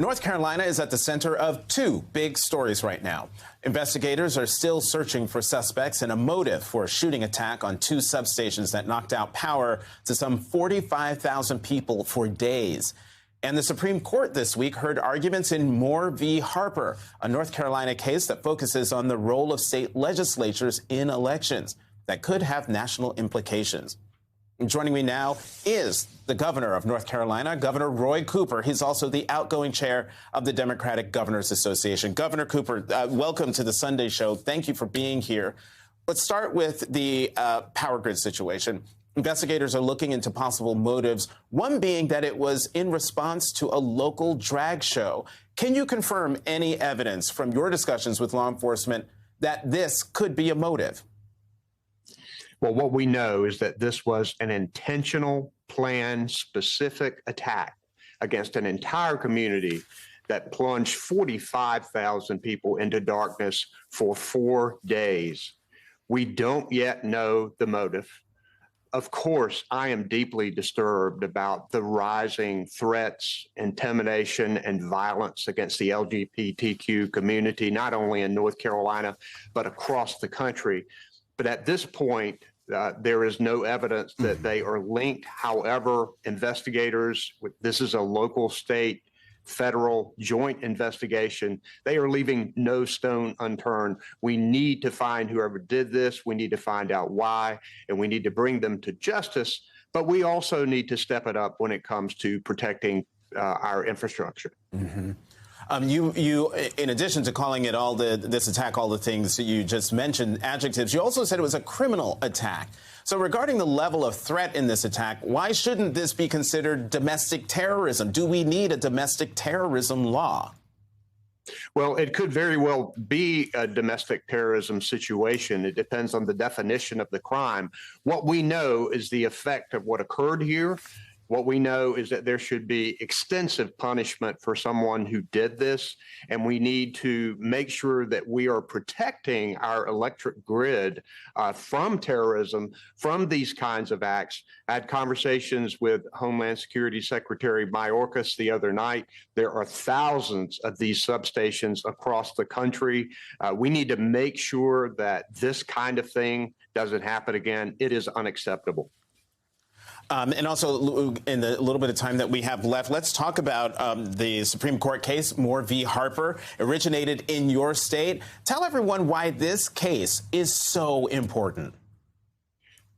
North Carolina is at the center of two big stories right now. Investigators are still searching for suspects in a motive for a shooting attack on two substations that knocked out power to some 45,000 people for days. And the Supreme Court this week heard arguments in Moore v. Harper, a North Carolina case that focuses on the role of state legislatures in elections that could have national implications. And joining me now is the governor of North Carolina, Governor Roy Cooper. He's also the outgoing chair of the Democratic Governors Association. Governor Cooper, welcome to the Sunday Show. Thank you for being here. Let's start with the power grid situation. Investigators are looking into possible motives, one being that it was in response to a local drag show. Can you confirm any evidence from your discussions with law enforcement that this could be a motive? Well, what we know is that this was an intentional, planned, specific attack against an entire community that plunged 45,000 people into darkness for 4 days. We don't yet know the motive. Of course, I am deeply disturbed about the rising threats, intimidation, and violence against the LGBTQ community, not only in North Carolina, but across the country. But at this point, there is no evidence that they are linked. However, investigators, this is a local, state, federal joint investigation. They are leaving no stone unturned. We need to find whoever did this. We need to find out why, and we need to bring them to justice. But we also need to step it up when it comes to protecting our infrastructure. Mm-hmm. You, in addition to calling it this attack, all the things that you just mentioned, adjectives, you also said it was a criminal attack. So regarding the level of threat in this attack, why shouldn't this be considered domestic terrorism? Do we need a domestic terrorism law? Well, it could very well be a domestic terrorism situation. It depends on the definition of the crime. What we know is the effect of what occurred here. What we know is that there should be extensive punishment for someone who did this, and we need to make sure that we are protecting our electric grid from terrorism, from these kinds of acts. I had conversations with Homeland Security Secretary Mayorkas the other night. There are thousands of these substations across the country. We need to make sure that this kind of thing doesn't happen again. It is unacceptable. And also, in the little bit of time that we have left, let's talk about the Supreme Court case, Moore v. Harper, originated in your state. Tell everyone why this case is so important.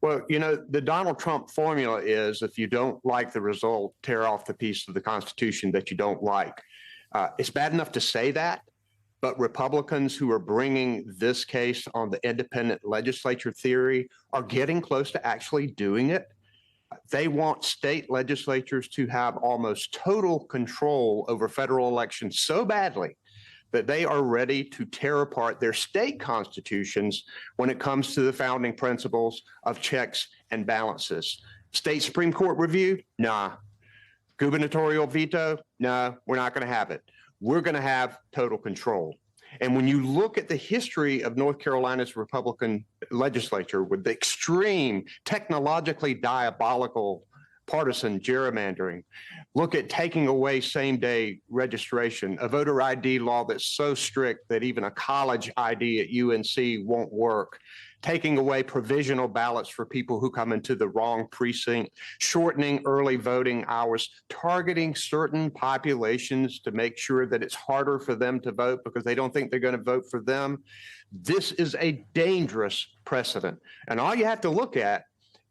Well, you know, the Donald Trump formula is if you don't like the result, tear off the piece of the Constitution that you don't like. It's bad enough to say that, but Republicans who are bringing this case on the independent legislature theory are getting close to actually doing it. They want state legislatures to have almost total control over federal elections so badly that they are ready to tear apart their state constitutions when it comes to the founding principles of checks and balances. State Supreme Court review? Nah. Gubernatorial veto? No, we're not going to have it. We're going to have total control. And when you look at the history of North Carolina's Republican legislature with the extreme, technologically diabolical partisan gerrymandering, look at taking away same-day registration, a voter ID law that's so strict that even a college ID at UNC won't work, taking away provisional ballots for people who come into the wrong precinct, shortening early voting hours, targeting certain populations to make sure that it's harder for them to vote because they don't think they're going to vote for them. This is a dangerous precedent. And all you have to look at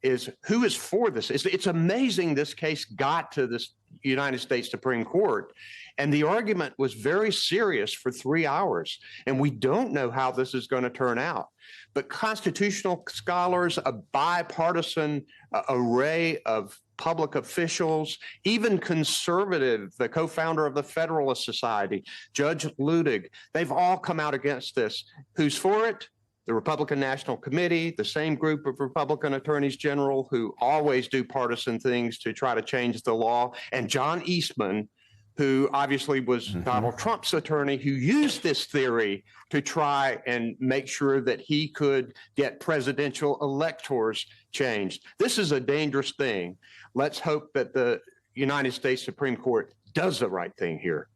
is who is for this. It's amazing this case got to this United States Supreme Court. And the argument was very serious for 3 hours. And we don't know how this is going to turn out. But constitutional scholars, a bipartisan array of public officials, even conservative, the co-founder of the Federalist Society, Judge Ludig, they've all come out against this. Who's for it? The Republican National Committee, the same group of Republican attorneys general who always do partisan things to try to change the law, and John Eastman, who obviously was Donald Trump's attorney, who used this theory to try and make sure that he could get presidential electors changed. This is a dangerous thing. Let's hope that the United States Supreme Court does the right thing here.